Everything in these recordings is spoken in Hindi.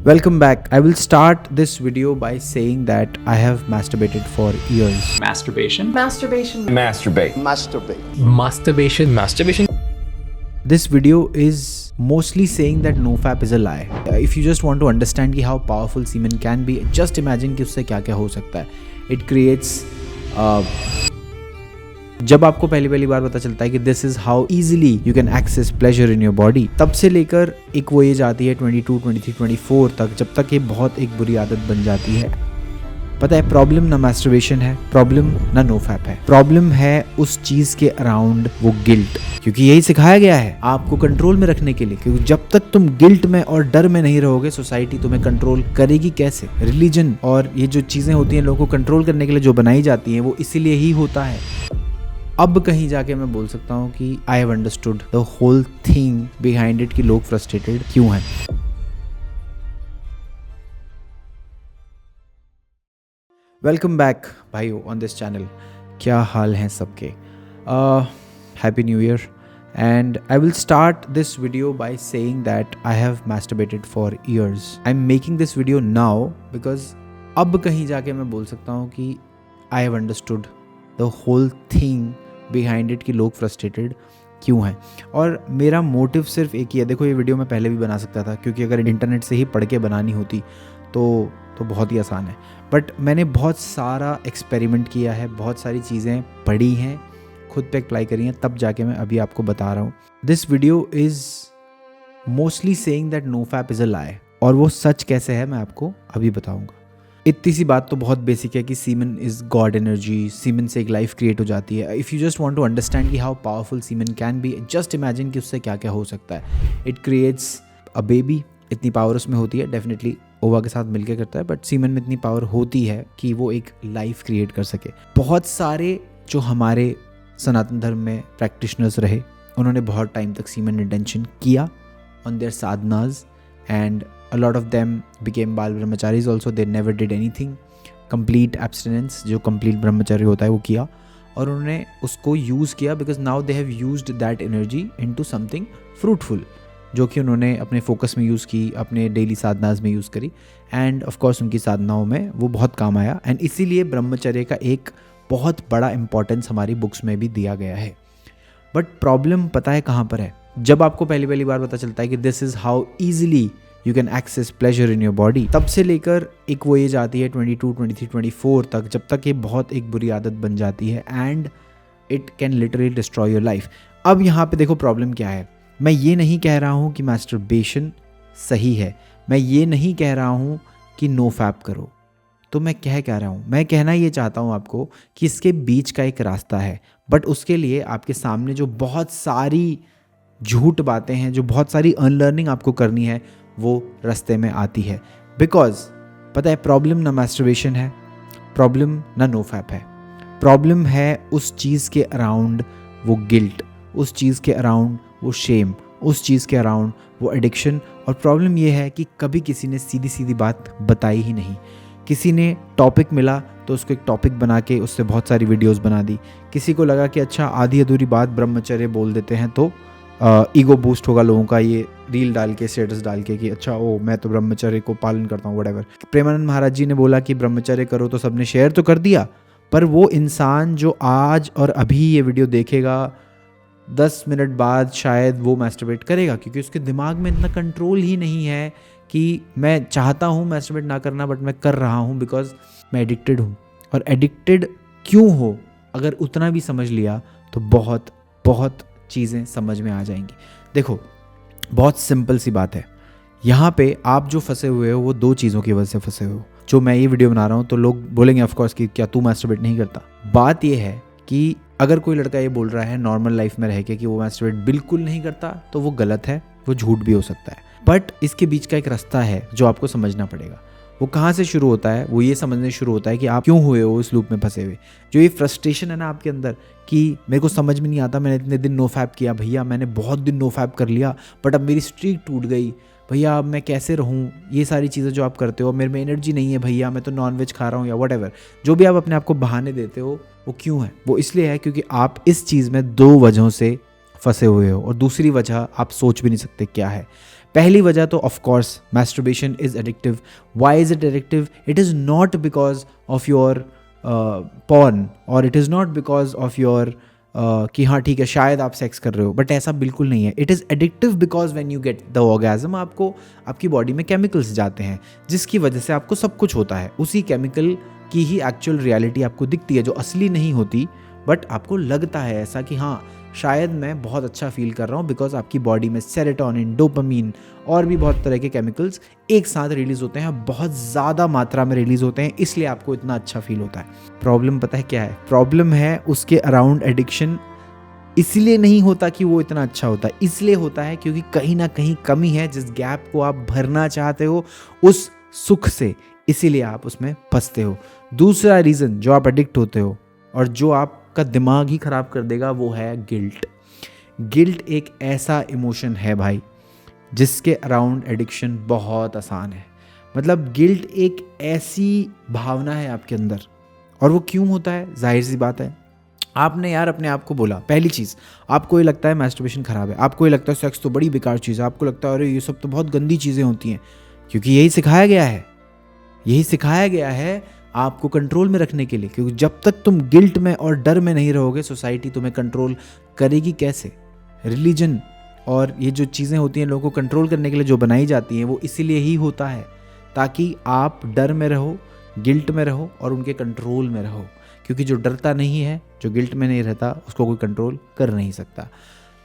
Welcome back. I will start this video by saying that I have masturbated for years. Masturbation. This video is mostly saying that nofap is a lie. If you just want to understand how powerful semen can be, just imagine कि उससे क्या क्या हो सकता है. It creates जब आपको पहली बार पता चलता है कि this is how easily you can access pleasure in your body, तब से लेकर एक वो एज आती है 22, 23, 24 तक, जब तक ये बहुत एक बुरी आदत बन जाती है. पता है, प्रॉब्लम ना मैस्टरबेशन है, प्रॉब्लम ना नोफैप है, प्रॉब्लम है उस चीज के अराउंड वो गिल्ट. क्योंकि यही सिखाया गया है आपको कंट्रोल में रखने के लिए, क्योंकि जब तक तुम गिल्ट में और डर में नहीं रहोगे, सोसाइटी तुम्हें कंट्रोल करेगी कैसे. रिलीजन और ये जो चीजें होती हैं लोगों को कंट्रोल करने के लिए जो बनाई जाती हैं, वो इसीलिए ही होता है. अब कहीं जाके मैं बोल सकता हूँ कि I have understood the whole thing behind it, कि लोग फ्रस्ट्रेटेड क्यों हैं. वेलकम बैक भाइयों ऑन दिस चैनल. क्या हाल हैं सबके. Happy new year. And I will start this video by saying that I have masturbated for years. I am making this video now because अब कहीं जाके मैं बोल सकता हूँ कि I have understood the whole thing behind it, कि लोग फ्रस्ट्रेटेड क्यों हैं. और मेरा मोटिव सिर्फ एक ही है. देखो, ये वीडियो मैं पहले भी बना सकता था, क्योंकि अगर इंटरनेट से ही पढ़ के बनानी होती तो बहुत ही आसान है. बट मैंने बहुत सारा एक्सपेरिमेंट किया है, बहुत सारी चीज़ें पढ़ी हैं, खुद पे अप्लाई करी हैं, तब जाके मैं अभी आपको बता रहा हूँ. This video is mostly saying that NoFap is a lie. और वो सच कैसे है मैं आपको अभी बताऊँगा. इतनी सी बात तो बहुत बेसिक है कि semen is god energy. Semen से एक लाइफ क्रिएट हो जाती है. If you just want to understand कि how powerful semen can be, just imagine कि उससे क्या क्या हो सकता है. It creates a baby. इतनी पावर उसमें होती है. डेफिनेटली ओवा के साथ मिलकर करता है, बट सीमन में इतनी पावर होती है कि वो एक लाइफ क्रिएट कर सके. बहुत सारे जो हमारे सनातन धर्म में प्रैक्टिशनर्स रहे, उन्होंने बहुत टाइम तक सीमन रिटेंशन किया on their sadhanas, and a lot of them became बाल brahmacharis also. They never did anything. Complete abstinence, जो complete ब्रह्मचर्य होता है, वो किया और उन्होंने उसको यूज़ किया because now they have used that energy into something fruitful, जो कि उन्होंने अपने फोकस में यूज़ की, अपने डेली साधनाज में यूज़ करी, एंड ऑफ कोर्स उनकी साधनाओं में वो बहुत काम आया. एंड इसीलिए ब्रह्मचर्य का एक बहुत बड़ा इंपॉर्टेंस हमारी बुक्स में भी दिया गया है. बट प्रॉब्लम पता है कहाँ पर है. जब आपको पहली बार पता चलता है कि this is how easily you can access pleasure in your body, तब से लेकर एक वो एज आती है 22, 23, 24 तक, जब तक ये बहुत एक बुरी आदत बन जाती है and it can literally destroy your life. अब यहाँ पे देखो प्रॉब्लम क्या है. मैं ये नहीं कह रहा हूँ कि मैस्टरबेशन सही है, मैं ये नहीं कह रहा हूँ कि नो फैप करो. तो मैं क्या रहा हूँ, मैं कहना ये चाहता हूँ आपको कि इसके बीच का एक रास्ता है. बट उसके लिए आपके सामने जो बहुत सारी झूठ बातें हैं, जो बहुत सारी अनलर्निंग आपको करनी है, वो रास्ते में आती है. बिकॉज पता है, प्रॉब्लम ना मैस्टरबेशन है, प्रॉब्लम ना नोफैप है, प्रॉब्लम है उस चीज़ के अराउंड वो गिल्ट, उस चीज़ के अराउंड वो शेम, उस चीज़ के अराउंड वो एडिक्शन. और प्रॉब्लम ये है कि कभी किसी ने सीधी बात बताई ही नहीं. किसी ने टॉपिक मिला तो उसको एक टॉपिक बना के उससे बहुत सारी वीडियोस बना दी. किसी को लगा कि अच्छा आधी अधूरी बात ब्रह्मचर्य बोल देते हैं तो ईगो बूस्ट होगा लोगों का, ये रील डाल के, स्टेटस डाल के कि अच्छा ओ मैं तो ब्रह्मचर्य को पालन करता हूँ, व्हाटएवर. प्रेमानंद महाराज जी ने बोला कि ब्रह्मचर्य करो, तो सबने शेयर तो कर दिया. पर वो इंसान जो आज और अभी ये वीडियो देखेगा, 10 मिनट बाद शायद वो मैस्टरबेट करेगा, क्योंकि उसके दिमाग में इतना कंट्रोल ही नहीं है कि मैं चाहता हूँ मैस्टरबेट ना करना, बट मैं कर रहा हूँ बिकॉज मैं एडिक्टेड हूँ. और एडिक्टेड क्यों हो, अगर उतना भी समझ लिया तो बहुत चीज़ें समझ में आ जाएंगी. देखो, बहुत सिंपल सी बात है. यहाँ पे आप जो फंसे हुए हो वो दो चीज़ों की वजह से फंसे हो. जो मैं ये वीडियो बना रहा हूँ तो लोग बोलेंगे ऑफ कोर्स कि क्या तू मैस्टरबेट नहीं करता. बात ये है कि अगर कोई लड़का ये बोल रहा है नॉर्मल लाइफ में रह के कि वो मैस्टरबेट बिल्कुल नहीं करता, तो वो गलत है, वो झूठ भी हो सकता है. बट इसके बीच का एक रास्ता है जो आपको समझना पड़ेगा. वो कहाँ से शुरू होता है, वो ये समझने शुरू होता है कि आप क्यों हुए हो इस लूप में फंसे हुए. जो ये फ्रस्ट्रेशन है ना आपके अंदर कि मेरे को समझ में नहीं आता, मैंने इतने दिन नो फैप किया भैया, मैंने बहुत दिन नो फैप कर लिया, बट अब मेरी स्ट्रीक टूट गई भैया, अब मैं कैसे रहूँ. ये सारी चीज़ें जो आप करते हो, मेरे में एनर्जी नहीं है भैया, मैं तो नॉनवेज खा रहा हूँ, या व्हाटएवर, जो भी आप अपने आप को बहाने देते हो, वो क्यों है. वो इसलिए है क्योंकि आप इस चीज़ में दो वजहों से फंसे हुए हो, और दूसरी वजह आप सोच भी नहीं सकते क्या है. पहली वजह तो of course masturbation is addictive. Why is it addictive? It is not because of your porn और it is not because of your कि हाँ ठीक है शायद आप सेक्स कर रहे हो, बट ऐसा बिल्कुल नहीं है. It is addictive because when you get the orgasm आपको आपकी बॉडी में केमिकल्स जाते हैं जिसकी वजह से आपको सब कुछ होता है. उसी केमिकल की ही एक्चुअल रियलिटी आपको दिखती है जो असली नहीं होती, बट आपको लगता है ऐसा कि हाँ शायद मैं बहुत अच्छा फील कर रहा हूँ बिकॉज आपकी बॉडी में सेरोटोनिन, डोपामीन और भी बहुत तरह के केमिकल्स एक साथ रिलीज़ होते हैं, बहुत ज़्यादा मात्रा में रिलीज़ होते हैं, इसलिए आपको इतना अच्छा फील होता है. प्रॉब्लम पता है क्या है? प्रॉब्लम है उसके अराउंड एडिक्शन इसलिए नहीं होता कि वो इतना अच्छा होता है, इसलिए होता है क्योंकि कहीं ना कहीं कमी है जिस गैप को आप भरना चाहते हो उस सुख से, इसीलिए आप उसमें फंसते हो. दूसरा रीज़न जो आप एडिक्ट होते हो और जो आपका दिमाग ही ख़राब कर देगा वो है गिल्ट. गिल्ट एक ऐसा इमोशन है भाई जिसके अराउंड एडिक्शन बहुत आसान है. मतलब गिल्ट एक ऐसी भावना है आपके अंदर. और वो क्यों होता है? जाहिर सी बात है, आपने यार अपने आप को बोला, पहली चीज़ आपको ये लगता है मैस्टरबेशन ख़राब है, आपको ये लगता है सेक्स तो बड़ी बेकार चीज़ है, आपको लगता है अरे ये सब तो बहुत गंदी चीज़ें होती हैं, क्योंकि यही सिखाया गया है, यही सिखाया गया है आपको कंट्रोल में रखने के लिए. क्योंकि जब तक तुम गिल्ट में और डर में नहीं रहोगे सोसाइटी तुम्हें कंट्रोल करेगी कैसे? रिलीजन और ये जो चीज़ें होती हैं लोगों को कंट्रोल करने के लिए जो बनाई जाती हैं वो इसीलिए ही होता है ताकि आप डर में रहो, गिल्ट में रहो और उनके कंट्रोल में रहो. क्योंकि जो डरता नहीं है, जो गिल्ट में नहीं रहता, उसको कोई कंट्रोल कर नहीं सकता.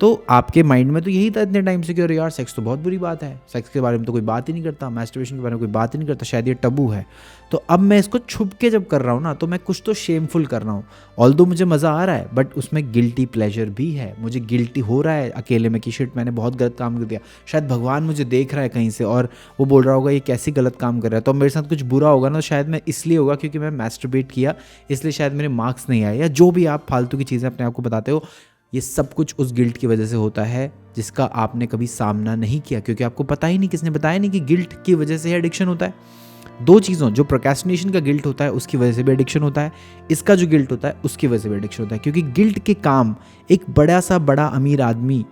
तो आपके माइंड में तो यही था इतने टाइम से कि अरे यार सेक्स तो बहुत बुरी बात है, सेक्स के बारे में तो कोई बात ही नहीं करता, मैस्टरबेशन के बारे में कोई बात ही नहीं करता, शायद ये टबू है. तो अब मैं इसको छुप के जब कर रहा हूँ ना तो मैं कुछ तो शेमफुल कर रहा हूँ. ऑल्दो मुझे मज़ा आ रहा है बट उसमें गिल्टी प्लेजर भी है. मुझे गिल्टी हो रहा है अकेले में कि शिट मैंने बहुत गलत काम कर दिया. शायद भगवान मुझे देख रहा है कहीं से और वो बोल रहा होगा ये कैसी गलत काम कर रहा है, तो मेरे साथ कुछ बुरा होगा ना, शायद मैं इसलिए होगा क्योंकि मैं मैस्टरबेट किया इसलिए शायद मेरे मार्क्स नहीं आए, या जो भी आप फालतू की चीज़ें अपने आप को बताते हो. ये सब कुछ उस गिल्ट की वजह से होता है जिसका आपने कभी सामना नहीं किया, क्योंकि आपको पता ही नहीं, किसने बताया नहीं कि गिल्ट की वजह से एडिक्शन होता है. दो चीज़ों, जो प्रोक्रेस्टिनेशन का गिल्ट होता है उसकी वजह से भी एडिक्शन होता है, इसका जो गिल्ट होता है उसकी वजह से भी एडिक्शन होता है. क्योंकि गिल्ट के काम एक बड़ा अमीर आदमी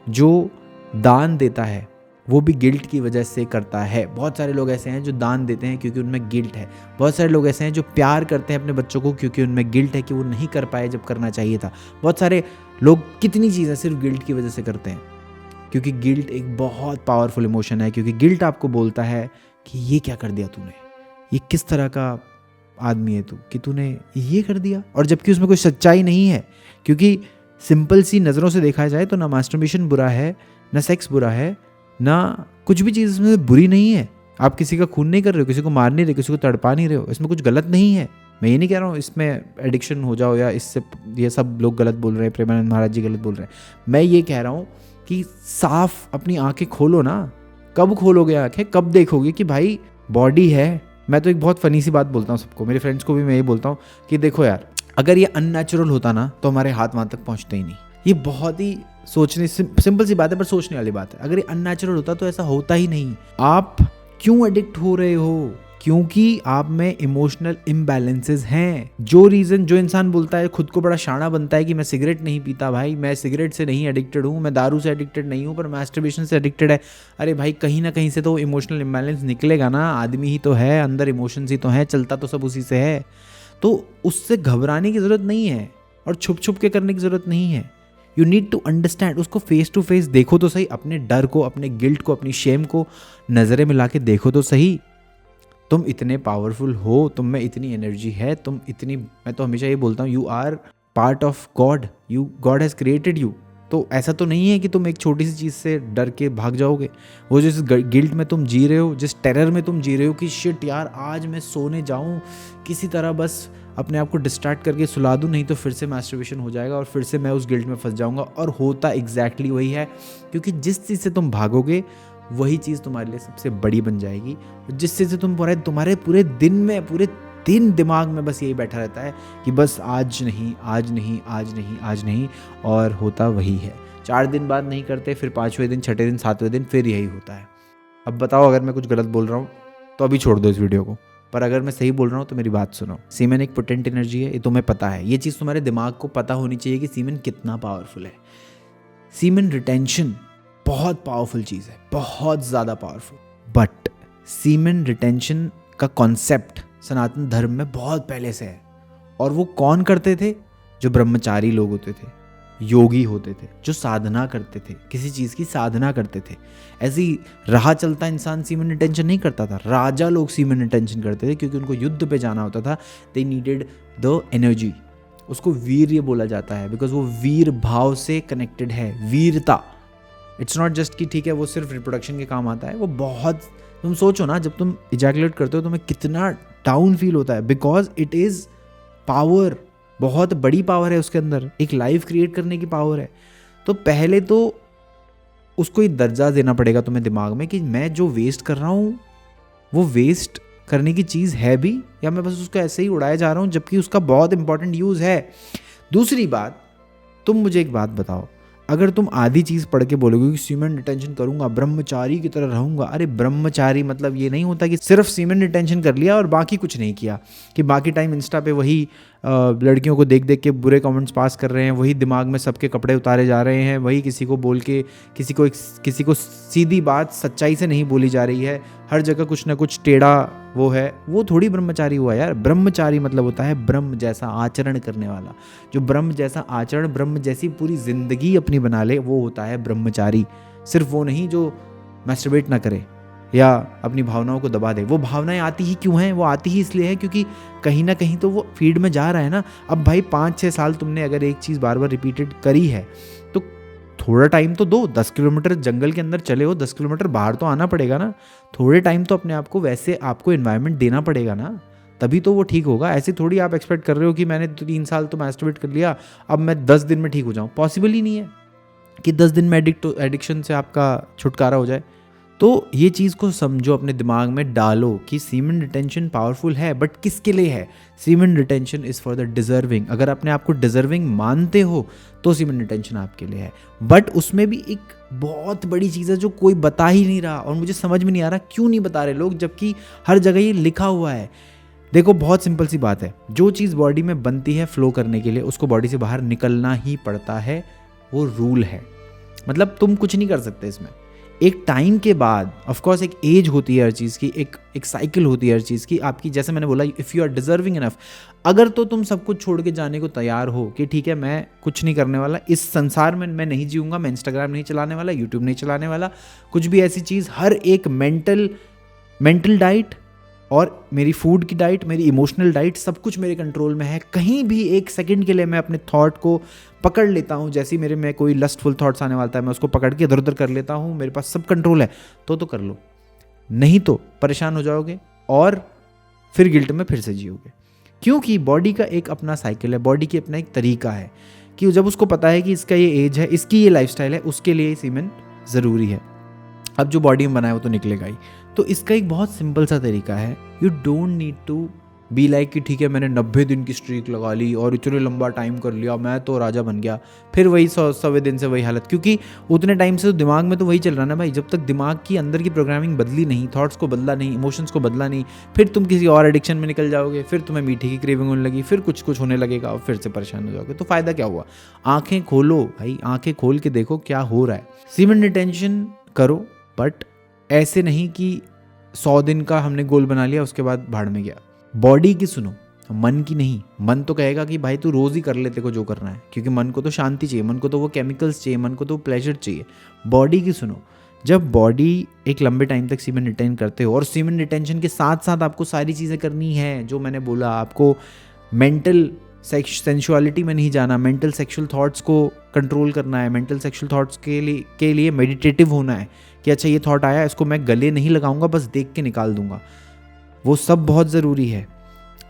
जो दान देता है वो भी गिल्ट की वजह से करता है. बहुत सारे लोग ऐसे हैं जो दान देते हैं क्योंकि उनमें गिल्ट है. बहुत सारे लोग ऐसे हैं जो प्यार करते हैं अपने बच्चों को क्योंकि उनमें गिल्ट है कि वो नहीं कर पाए जब करना चाहिए था. बहुत सारे लोग कितनी चीज़ें सिर्फ गिल्ट की वजह से करते हैं, क्योंकि गिल्ट एक बहुत पावरफुल इमोशन है. क्योंकि गिल्ट आपको बोलता है कि ये क्या कर दिया तूने, ये किस तरह का आदमी है तू कि तूने ये कर दिया, और जबकि उसमें कोई सच्चाई नहीं है. क्योंकि सिंपल सी नज़रों से देखा जाए तो ना मास्टरबेशन बुरा है, ना सेक्स बुरा है, ना कुछ भी चीज़ इसमें बुरी नहीं है. आप किसी का खून नहीं कर रहे हो, किसी को मार नहीं रहे, किसी को तड़पा नहीं रहे हो, इसमें कुछ गलत नहीं है. मैं ये नहीं कह रहा हूँ इसमें एडिक्शन हो जाओ या इससे ये सब लोग गलत बोल रहे हैं, प्रेमानंद महाराज जी गलत बोल रहे हैं. मैं ये कह रहा हूँ कि साफ अपनी आंखें खोलो ना. कब खोलोगे आंखें, कब देखोगे कि भाई बॉडी है. मैं तो एक बहुत फ़नी सी बात बोलता हूँ सबको, मेरे फ्रेंड्स को भी मैं ये बोलता हूँ कि देखो यार, अगर ये अननेचुरल होता ना तो हमारे हाथ वहाँ तक पहुँचते ही नहीं. ये बहुत ही सोचने सिंपल सी बात है पर सोचने वाली बात है. अगर ये अननेचुरल होता तो ऐसा होता ही नहीं. आप क्यों एडिक्ट हो रहे हो? क्योंकि आप में इमोशनल इम्बैलेंसेस हैं. जो रीज़न, जो इंसान बोलता है, खुद को बड़ा शाना बनता है कि मैं सिगरेट नहीं पीता, भाई मैं सिगरेट से नहीं एडिक्टेड हूँ, मैं दारू से एडिक्टेड नहीं हूँ, पर मैस्टरबेशन से एडिक्टेड है. अरे भाई कहीं ना कहीं से तो इमोशनल इम्बैलेंस निकलेगा ना. आदमी ही तो है, अंदर इमोशंस ही तो हैं, चलता तो सब उसी से है. तो उससे घबराने की ज़रूरत नहीं है और छुप छुप के करने की ज़रूरत नहीं है. You need to understand. उसको फेस टू फेस देखो तो सही, अपने डर को, अपने गिल्ट को, अपनी शेम को नज़रें मिला के देखो तो सही. तुम इतने पावरफुल हो, तुम में इतनी एनर्जी है, तुम इतनी, मैं तो हमेशा ये बोलता हूँ, you are part of God, God has created you. तो ऐसा तो नहीं है कि तुम एक छोटी सी चीज़ से डर के भाग जाओगे. वो जिस गिल्ट में तुम जी रहे हो, जिस टेरर में तुम जी रहे हो कि शिट यार आज मैं सोने जाऊँ, किसी तरह बस अपने आप को डिस्ट्रैक्ट करके सुला दूँ, नहीं तो फिर से मैस्टरबेशन हो जाएगा और फिर से मैं उस गिल्ट में फंस जाऊँगा. और होता एग्जैक्टली वही है, क्योंकि जिस चीज़ से तुम भागोगे वही चीज़ तुम्हारे लिए सबसे बड़ी बन जाएगी. जिससे से तुम्हारे पूरे दिन दिमाग में बस यही बैठा रहता है कि बस आज नहीं, आज नहीं, आज नहीं, आज नहीं, और होता वही है. 4 दिन बाद नहीं करते, फिर 5वें दिन, 6ठे दिन, 7वें दिन फिर यही होता है. अब बताओ अगर मैं कुछ गलत बोल रहा हूँ तो अभी छोड़ दो इस वीडियो को, पर अगर मैं सही बोल रहा हूँ तो मेरी बात सुनो. सीमेन एक पोटेंट एनर्जी है, ये तुम्हें पता है. ये चीज़ तुम्हारे दिमाग को पता होनी चाहिए कि सीमेन कितना पावरफुल है. सीमेन रिटेंशन बहुत पावरफुल चीज़ है, बहुत ज़्यादा पावरफुल। बट सीमेन रिटेंशन का कॉन्सेप्ट सनातन धर्म में बहुत पहले से है। और वो कौन करते थे? जो ब्रह्मचारी लोग होते थे, योगी होते थे, जो साधना करते थे, किसी चीज़ की साधना करते थे। ऐसी राह चलता इंसान सीमेन रिटेंशन नहीं करता था। राजा लोग सीमेन रिटेंशन करते थे क्योंकि उनको युद्ध पे जाना होता था। They needed the energy. उसको वीर्य बोला जाता है बिकॉज वो वीर भाव से कनेक्टेड है, वीरता। इट्स नॉट जस्ट कि ठीक है वो सिर्फ रिप्रोडक्शन के काम आता है। वो बहुत, तुम सोचो ना, जब तुम इजैकुलेट करते हो तुम्हें कितना डाउन फील होता है, बिकॉज इट इज़ पावर, बहुत बड़ी पावर है उसके अंदर, एक लाइफ क्रिएट करने की पावर है। तो पहले तो उसको एक दर्जा देना पड़ेगा तुम्हें दिमाग में कि मैं जो वेस्ट कर रहा हूँ वो वेस्ट करने की चीज़ है भी, या मैं बस उसको ऐसे ही उड़ाया जा रहा हूँ जबकि उसका बहुत इंपॉर्टेंट यूज़ है। दूसरी बात, तुम मुझे एक बात बताओ, अगर तुम आधी चीज़ पढ़ के बोलोगे कि सीमेन रिटेंशन करूंगा, ब्रह्मचारी की तरह रहूंगा, अरे ब्रह्मचारी मतलब ये नहीं होता कि सिर्फ सीमेन रिटेंशन कर लिया और बाकी कुछ नहीं किया, कि बाकी टाइम इंस्टा पे वही लड़कियों को देख देख के बुरे कमेंट्स पास कर रहे हैं, वही दिमाग में सबके कपड़े उतारे जा रहे हैं, वही किसी को बोल के किसी को सीधी बात सच्चाई से नहीं बोली जा रही है, हर जगह कुछ ना कुछ टेढ़ा वो है, वो थोड़ी ब्रह्मचारी हुआ यार। ब्रह्मचारी मतलब होता है ब्रह्म जैसा आचरण करने वाला। जो ब्रह्म जैसा आचरण, ब्रह्म जैसी पूरी जिंदगी अपनी बना ले, वो होता है ब्रह्मचारी। सिर्फ वो नहीं जो मैस्टरबेट ना करे या अपनी भावनाओं को दबा दे। वो भावनाएं आती ही क्यों हैं? वो आती ही इसलिए है क्योंकि कहीं ना कहीं तो वो फीड में जा रहा है ना। अब भाई 5-6 साल तुमने अगर एक चीज़ बार बार रिपीटेड करी है तो थोड़ा टाइम तो दो। 10 किलोमीटर जंगल के अंदर चले हो, 10 किलोमीटर बाहर तो आना पड़ेगा ना। थोड़े टाइम तो अपने आप को वैसे आपको एनवायरनमेंट देना पड़ेगा ना, तभी तो वो ठीक होगा। ऐसे थोड़ी आप एक्सपेक्ट कर रहे हो कि मैंने 3 साल तो मैस्टरबेट कर लिया, अब मैं 10 दिन में ठीक हो जाऊँ। पॉसिबल ही नहीं है कि 10 दिन में एडिक्शन से आपका छुटकारा हो जाए। तो ये चीज़ को समझो, अपने दिमाग में डालो कि सीमेन रिटेंशन पावरफुल है, बट किसके लिए है? Semen retention is for the deserving. अगर अपने आप को डिजर्विंग मानते हो तो सीमेन रिटेंशन आपके लिए है। बट उसमें भी एक बहुत बड़ी चीज़ है जो कोई बता ही नहीं रहा, और मुझे समझ में नहीं आ रहा क्यों नहीं बता रहे लोग, जबकि हर जगह ये लिखा हुआ है। देखो, बहुत सिंपल सी बात है, जो चीज़ बॉडी में बनती है फ्लो करने के लिए, उसको बॉडी से बाहर निकलना ही पड़ता है। वो रूल है, मतलब तुम कुछ नहीं कर सकते इसमें। एक टाइम के बाद ऑफ कोर्स एक एज होती है हर चीज़ की, एक साइकिल होती है हर चीज़ की आपकी। जैसे मैंने बोला, if you are deserving enough, अगर तो तुम सब कुछ छोड़ के जाने को तैयार हो कि ठीक है मैं कुछ नहीं करने वाला इस संसार में, मैं नहीं जीऊँगा, मैं इंस्टाग्राम नहीं चलाने वाला, यूट्यूब नहीं चलाने वाला, कुछ भी ऐसी चीज़, हर एक मेंटल डाइट और मेरी फूड की डाइट, मेरी इमोशनल डाइट, सब कुछ मेरे कंट्रोल में है। कहीं भी एक सेकंड के लिए मैं अपने थॉट को पकड़ लेता हूँ, जैसे मेरे में कोई लस्टफुल थॉट्स आने वाला है, मैं उसको पकड़ के इधर उधर कर लेता हूँ, मेरे पास सब कंट्रोल है, तो कर लो। नहीं तो परेशान हो जाओगे और फिर गिल्ट में फिर से जियोगे। क्योंकि बॉडी का एक अपना साइकिल है, बॉडी की अपना एक तरीका है कि जब उसको पता है कि इसका ये एज है, इसकी ये लाइफस्टाइल है, उसके लिए सीमेन ज़रूरी है। अब जो बॉडी में बनाया वो तो निकलेगा ही। तो इसका एक बहुत सिंपल सा तरीका है, you don't need to be like कि ठीक है मैंने 90 दिन की स्ट्रीक लगा ली और इतने लंबा टाइम कर लिया, मैं तो राजा बन गया, फिर वही 100वें दिन से वही हालत। क्योंकि उतने टाइम से तो दिमाग में तो वही चल रहा ना भाई। जब तक दिमाग की अंदर की प्रोग्रामिंग बदली नहीं, थॉट्स को बदला नहीं, इमोशंस को बदला नहीं, फिर तुम किसी और एडिक्शन में निकल जाओगे, फिर तुम्हें मीठे की क्रेविंग होने लगी, फिर कुछ होने लगेगा और फिर से परेशान हो जाओगे। तो फ़ायदा क्या हुआ? आँखें खोलो भाई, आँखें खोल के देखो क्या हो रहा है। सीमेन रिटेंशन करो, बट ऐसे नहीं कि 100 दिन का हमने गोल बना लिया उसके बाद भाड़ में गया। बॉडी की सुनो, मन की नहीं। मन तो कहेगा कि भाई तू रोज़ ही कर लेते को जो करना है, क्योंकि मन को तो शांति चाहिए, मन को तो वो केमिकल्स चाहिए, मन को तो प्लेजर चाहिए। बॉडी की सुनो, जब बॉडी एक लंबे टाइम तक सीमेन रिटेन करते हो, और सीमेन रिटेंशन के साथ साथ आपको सारी चीज़ें करनी है जो मैंने बोला। आपको मेंटल सेंशुअलिटी में नहीं जाना, मेंटल सेक्सुअल थॉट्स को कंट्रोल करना है, मेंटल सेक्सुअल थॉट्स के लिए मेडिटेटिव होना है कि अच्छा ये थॉट आया, इसको मैं गले नहीं लगाऊंगा, बस देख के निकाल दूंगा। वो सब बहुत ज़रूरी है।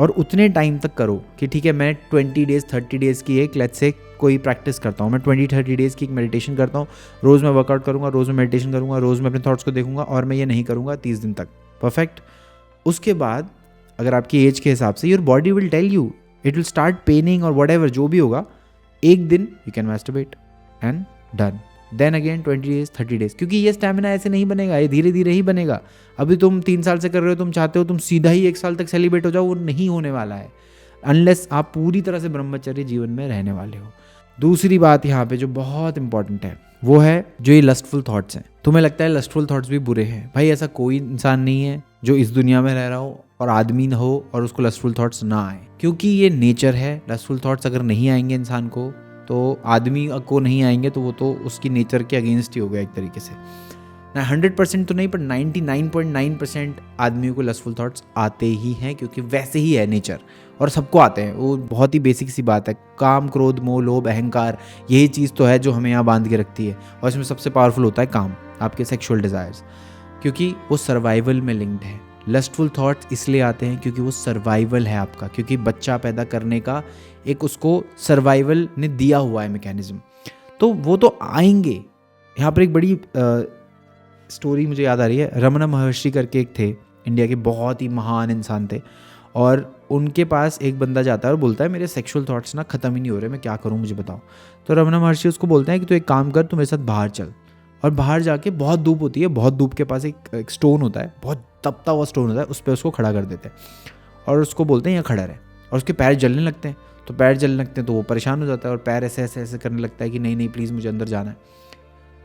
और उतने टाइम तक करो कि ठीक है मैं 20 डेज़ 30 डेज़ की एक लेट्स से कोई प्रैक्टिस करता हूँ, मैं 20-30 डेज़ की एक मेडिटेशन करता हूँ, रोज़ मैं वर्कआउट करूँगा, रोज़ मैं मेडिटेशन करूँगा, रोज़ मैं अपने थॉट्स को देखूँगा, और मैं ये नहीं करूँगा 30 दिन तक। परफेक्ट। उसके बाद अगर आपकी एज के हिसाब से your body will tell you, it will start paining और वट एवर जो भी होगा, एक दिन you can masturbate and done. Then again 20 days 30 days, क्योंकि ये स्टैमिना ऐसे नहीं बनेगा, ये धीरे धीरे ही बनेगा। अभी तुम 3 साल से कर रहे हो, तुम चाहते हो तुम सीधा ही 1 साल तक सेलिब्रेट हो जाओ, वो नहीं होने वाला है अनलेस आप पूरी तरह से ब्रह्मचर्य जीवन में रहने वाले हो। दूसरी बात यहाँ पे जो बहुत इंपॉर्टेंट है, वो है जो ये लस्टफुल थॉट्स हैं। तुम्हें लगता है लस्टफुल थॉट्स भी बुरे हैं? भाई ऐसा कोई इंसान नहीं है जो इस दुनिया में रह रहा हो और आदमी ना हो और उसको लस्टफुल थॉट्स ना आए, क्योंकि ये नेचर है। लस्टफुल थॉट्स अगर नहीं आएंगे इंसान को, तो आदमी को नहीं आएंगे, तो वो तो उसकी नेचर के अगेंस्ट ही हो गया एक तरीके से। 100% तो नहीं, पर 99.9% आदमियों को लस्टफुल थॉट्स आते ही हैं, क्योंकि वैसे ही है नेचर, और सबको आते हैं। वो बहुत ही बेसिक सी बात है। काम, क्रोध, मोह, लोभ, अहंकार, यही चीज़ तो है जो हमें यहाँ बांध के रखती है। और इसमें सबसे पावरफुल होता है काम, आपके सेक्सुअल डिज़ायर्स, क्योंकि वो सर्वाइवल में लिंक्ड है। लस्टफुल थॉट्स इसलिए आते हैं क्योंकि वो सर्वाइवल है आपका, क्योंकि बच्चा पैदा करने का एक उसको सर्वाइवल ने दिया हुआ है मैकेनिज्म, तो वो तो आएंगे। यहाँ पर एक बड़ी स्टोरी मुझे याद आ रही है। रमना महर्षि करके एक थे, इंडिया के बहुत ही महान इंसान थे, और उनके पास एक बंदा जाता है और बोलता है मेरे सेक्सुअल थॉट्स ना ख़त्म ही नहीं हो रहे, मैं क्या करूँ मुझे बताओ। तो रमना महर्षि उसको बोलते हैं कि तू एक काम कर, तू मेरे साथ बाहर चल। और बाहर जाके बहुत धूप होती है, बहुत धूप के पास एक स्टोन होता है, बहुत तपता हुआ स्टोन होता है, उस पर उसको खड़ा कर देते हैं और उसको बोलते हैं यहाँ खड़ा रहे। और उसके पैर जलने लगते हैं, तो पैर जलने लगते हैं तो वो परेशान हो जाता है और पैर ऐसे ऐसे ऐसे करने लगता है कि नहीं नहीं प्लीज़ मुझे अंदर जाना है।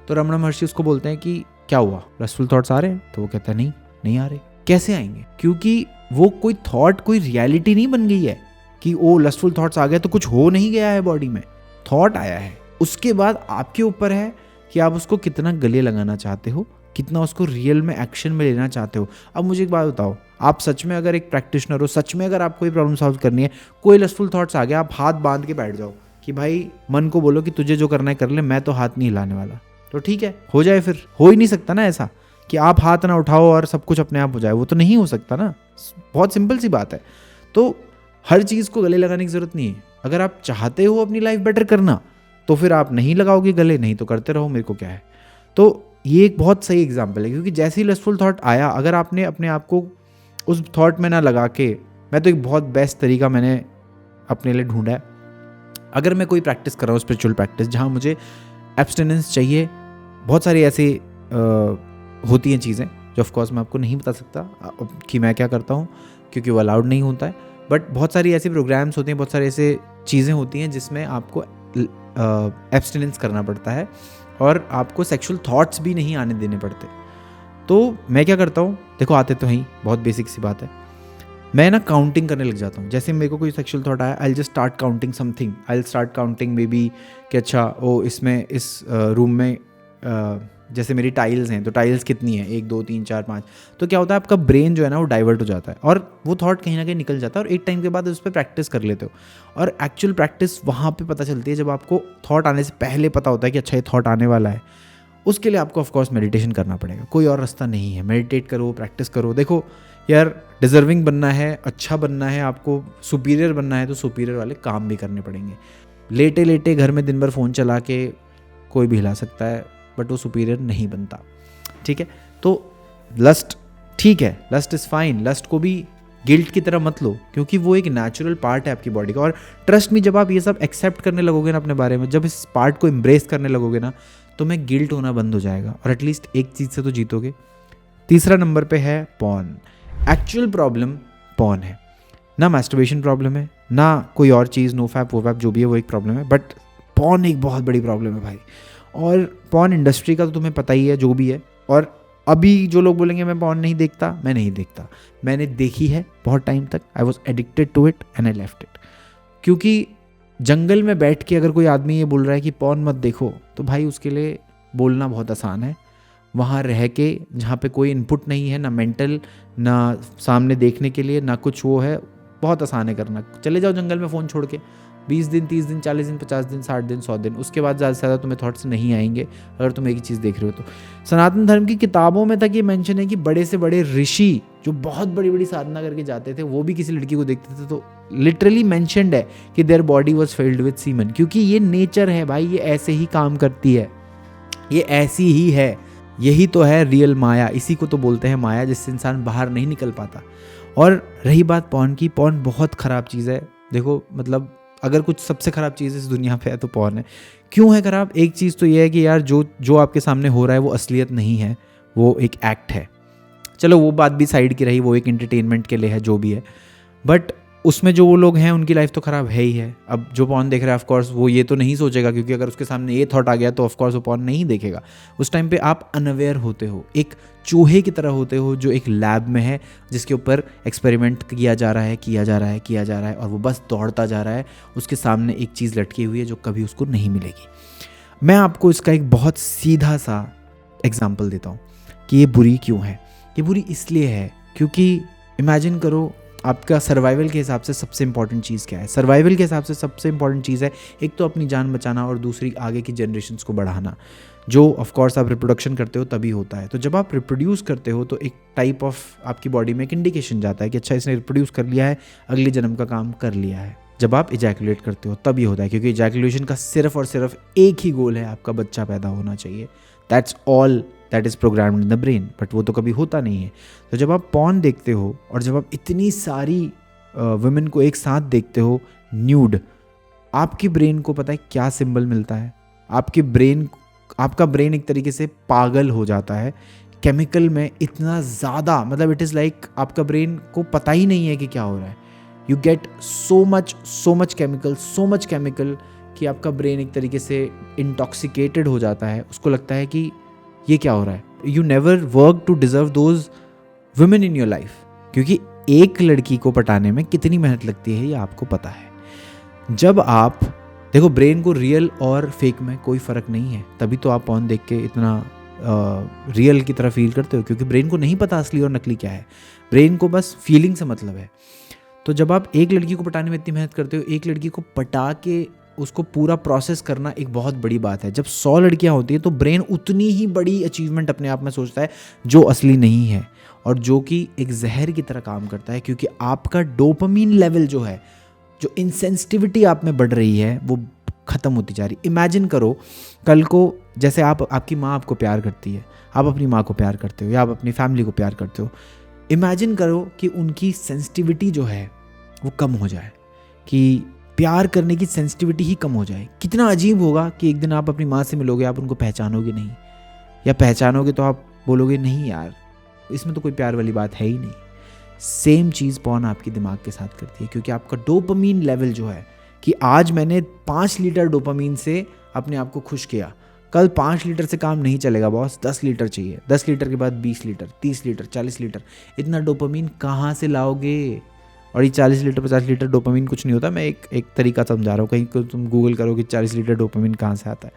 तो रमना महर्षि उसको बोलते हैं कि क्या हुआ, लस्टफुल थॉट्स आ रहे हैं? तो वो कहता है नहीं नहीं आ रहे। कैसे आएंगे? क्योंकि वो कोई थॉट कोई रियलिटी नहीं बन गई है कि वो लस्टफुल थॉट्स आ गए तो कुछ हो नहीं गया है बॉडी में, थॉट आया है। उसके बाद आपके ऊपर है कि आप उसको कितना गले लगाना चाहते हो, कितना उसको रियल में एक्शन में लेना चाहते हो। अब मुझे एक बात बताओ, आप सच में अगर एक प्रैक्टिशनर हो, सच में अगर आपको कोई प्रॉब्लम सॉल्व करनी है, कोई लस्टफुल थॉट्स आ गया, आप हाथ बांध के बैठ जाओ कि भाई मन को बोलो कि तुझे जो करना है कर ले, मैं तो हाथ नहीं हिलाने वाला, तो ठीक है हो जाए। फिर हो ही नहीं सकता ना ऐसा कि आप हाथ ना उठाओ और सब कुछ अपने आप हो जाए, वो तो नहीं हो सकता ना। बहुत सिंपल सी बात है। तो हर चीज़ को गले लगाने की ज़रूरत नहीं है। अगर आप चाहते हो अपनी लाइफ बेटर करना, तो फिर आप नहीं लगाओगे गले, नहीं तो करते रहो, मेरे को क्या है। तो ये एक बहुत सही एग्जाम्पल है, क्योंकि जैसे ही लस्टफुल थॉट आया, अगर आपने अपने आप को उस थॉट में ना लगा के, मैं तो एक बहुत बेस्ट तरीका मैंने अपने लिए ढूंढा है। अगर मैं कोई प्रैक्टिस कर रहा हूँ, स्पिरिचुअल प्रैक्टिस, जहाँ मुझे एब्स्टिनेंस चाहिए, बहुत सारी ऐसी होती हैं चीज़ें जो ऑफकोर्स मैं आपको नहीं बता सकता कि मैं क्या करता हूँ, क्योंकि वो अलाउड नहीं होता है। बट बहुत सारी ऐसे प्रोग्राम्स होते हैं, बहुत सारी ऐसे चीज़ें होती हैं जिसमें आपको एब्स्टिनेंस करना पड़ता है और आपको सेक्सुअल थॉट्स भी नहीं आने देने पड़ते। तो मैं क्या करता हूँ, देखो आते तो ही, बहुत बेसिक सी बात है, मैं ना काउंटिंग करने लग जाता हूँ। जैसे मेरे को कोई सेक्सुअल थॉट आया, I will just start counting something, I will start counting may be कि अच्छा ओ इसमें इस रूम में जैसे मेरी टाइल्स हैं, तो टाइल्स कितनी है, 1 2 3 4 5। तो क्या होता है, आपका ब्रेन जो है ना वो डाइवर्ट हो जाता है और वो थॉट कहीं ना कहीं निकल जाता है, और एक टाइम के बाद उस पर प्रैक्टिस कर लेते हो। और एक्चुअल प्रैक्टिस वहाँ पे पता चलती है जब आपको थॉट आने से पहले पता होता है कि अच्छा ये थॉट आने वाला है। उसके लिए आपको ऑफकोर्स मेडिटेशन करना पड़ेगा, कोई और रास्ता नहीं है। मेडिटेट करो, प्रैक्टिस करो। देखो यार, डिजर्विंग बनना है, अच्छा बनना है, आपको सुपीरियर बनना है, तो सुपीरियर वाले काम भी करने पड़ेंगे। लेटे लेटे घर में दिन भर फ़ोन चला के कोई भी हिला सकता है, बट वो सुपीरियर नहीं बनता। ठीक है, तो लस्ट ठीक है, लस्ट इज़ फाइन। लस्ट को भी गिल्ट की तरह मत लो, क्योंकि वो एक नेचुरल पार्ट है आपकी बॉडी का। और ट्रस्ट में, जब आप ये सब एक्सेप्ट करने लगोगे ना अपने बारे में, जब इस पार्ट को एम्ब्रेस करने लगोगे ना, तो मैं गिल्ट होना बंद हो जाएगा और एटलीस्ट एक चीज़ से तो जीतोगे। तीसरा नंबर पे है पॉर्न। एक्चुअल प्रॉब्लम पॉर्न है, ना मैस्टरबेशन प्रॉब्लम है, ना कोई और चीज़, नो फैप वो फैप जो भी है वो एक प्रॉब्लम है, बट पॉर्न एक बहुत बड़ी प्रॉब्लम है भाई। और पॉर्न इंडस्ट्री का तो तुम्हें पता ही है जो भी है। और अभी जो लोग बोलेंगे मैं पॉर्न नहीं देखता, मैं नहीं देखता, मैंने देखी है बहुत टाइम तक। I was addicted to it and I left it. क्योंकि जंगल में बैठ के अगर कोई आदमी ये बोल रहा है कि पॉर्न मत देखो, तो भाई उसके लिए बोलना बहुत आसान है। वहाँ रह के, जहाँ पे कोई इनपुट नहीं है, ना मेंटल, ना सामने देखने के लिए, ना कुछ वो है, बहुत आसान है करना। चले जाओ जंगल में फ़ोन छोड़ के, 20 दिन, 30 दिन, 40 दिन, 50 दिन, 60 दिन, 100 दिन, उसके बाद ज़्यादा से ज़्यादा तुम्हें थॉट्स नहीं आएंगे अगर तुम एक ही चीज़ देख रहे हो तो। सनातन धर्म की किताबों में तक ये मेंशन है कि बड़े से बड़े ऋषि जो बहुत बड़ी बड़ी साधना करके जाते थे, वो भी किसी लड़की को देखते थे तो लिटरली मेंशन्ड है कि their body was filled with semen. क्योंकि ये नेचर है भाई, ये ऐसे ही काम करती है, ये ऐसी ही है। यही तो है रियल माया, इसी को तो बोलते हैं माया, जिससे इंसान बाहर नहीं निकल पाता। और रही बात पॉर्न की, पॉर्न बहुत ख़राब चीज़ है। देखो मतलब अगर कुछ सबसे ख़राब चीज़ इस दुनिया पे है तो पॉर्न है। क्यों है ख़राब? एक चीज़ तो ये है कि यार जो आपके सामने हो रहा है वो असलियत नहीं है, वो एक एक्ट है। चलो वो बात भी साइड की रही, वो एक एंटरटेनमेंट के लिए है, जो भी है। बट उसमें जो वो लोग हैं उनकी लाइफ तो ख़राब है ही है। अब जो पॉर्न देख रहा है ऑफकोर्स वो ये तो नहीं सोचेगा, क्योंकि अगर उसके सामने ये थॉट आ गया तो ऑफकोर्स वो पॉर्न नहीं देखेगा। उस टाइम पे आप अनअवेयर होते हो, एक चूहे की तरह होते हो जो एक लैब में है, जिसके ऊपर एक्सपेरिमेंट किया जा रहा है और वो बस दौड़ता जा रहा है। उसके सामने एक चीज़ लटकी हुई है जो कभी उसको नहीं मिलेगी। मैं आपको इसका एक बहुत सीधा सा एग्जाम्पल देता हूँ कि ये बुरी क्यों है। ये बुरी इसलिए है क्योंकि इमेजिन करो, आपका सर्वाइवल के हिसाब से सबसे इंपॉर्टेंट चीज़ क्या है? सर्वाइवल के हिसाब से सबसे इंपॉर्टेंट चीज़ है एक तो अपनी जान बचाना और दूसरी आगे की जनरेशन्स को बढ़ाना, जो ऑफ कोर्स आप रिप्रोडक्शन करते हो तभी होता है। तो जब आप रिप्रोड्यूस करते हो तो एक टाइप ऑफ आपकी बॉडी में एक इंडिकेशन जाता है कि अच्छा इसने रिप्रोड्यूस कर लिया है, अगले जन्म का काम कर लिया है। जब आप इजैकुलेट करते हो तभी होता है, क्योंकि इजैकुलेशन का सिर्फ और सिर्फ एक ही गोल है, आपका बच्चा पैदा होना चाहिए। That's all that is programmed in the brain, but वो तो कभी होता नहीं है। तो जब आप पॉर्न देखते हो और जब आप इतनी सारी वुमेन को एक साथ देखते हो न्यूड, आपकी ब्रेन को पता है क्या सिंबल मिलता है? आपका ब्रेन एक तरीके से पागल हो जाता है केमिकल में इतना ज़्यादा, मतलब इट इज़ लाइक आपका ब्रेन को पता ही नहीं है कि क्या हो रहा है। You get so much chemical कि आपका ब्रेन एक तरीके से इंटॉक्सिकेटेड हो जाता है। उसको लगता है कि ये क्या हो रहा है। You never work to deserve those women in your life, क्योंकि एक लड़की को पटाने में कितनी मेहनत लगती है ये आपको पता है। जब आप देखो, ब्रेन को रियल और फेक में कोई फ़र्क नहीं है, तभी तो आप पॉर्न देख के इतना रियल की तरह फील करते हो, क्योंकि ब्रेन को नहीं पता असली और नकली क्या है। ब्रेन को बस फीलिंग से मतलब है। तो जब आप एक लड़की को पटाने में इतनी मेहनत करते हो, एक लड़की को पटा के उसको पूरा प्रोसेस करना एक बहुत बड़ी बात है। जब 100 लड़कियां होती हैं तो ब्रेन उतनी ही बड़ी अचीवमेंट अपने आप में सोचता है जो असली नहीं है, और जो कि एक जहर की तरह काम करता है, क्योंकि आपका डोपामीन लेवल जो है, जो इंसेंसिटिविटी आप में बढ़ रही है, वो ख़त्म होती जा रही। इमेजिन करो कल को, जैसे आपकी माँ आपको प्यार करती है, आप अपनी माँ को प्यार करते हो या आप अपनी फैमिली को प्यार करते हो। इमेजिन करो कि उनकी सेंसिटिविटी जो है वो कम हो जाए, कि प्यार करने की सेंसिटिविटी ही कम हो जाए। कितना अजीब होगा कि एक दिन आप अपनी माँ से मिलोगे, आप उनको पहचानोगे नहीं, या पहचानोगे तो आप बोलोगे नहीं यार, इसमें तो कोई प्यार वाली बात है ही नहीं। सेम चीज़ पॉर्न आपके दिमाग के साथ करती है, क्योंकि आपका डोपामीन लेवल जो है कि आज मैंने 5 लीटर डोपामीन से अपने आप को खुश किया, कल 5 लीटर से काम नहीं चलेगा बॉस, 10 लीटर चाहिए, 10 लीटर के बाद 20 लीटर, 30 लीटर, 40 लीटर। इतना डोपामीन कहाँ से लाओगे? और ये 40 लीटर 50 लीटर डोपामीन कुछ नहीं होता। मैं एक तरीका समझा रहा हूँ, कहीं को तुम गूगल करो कि 40 लीटर डोपामीन कहाँ से आता है,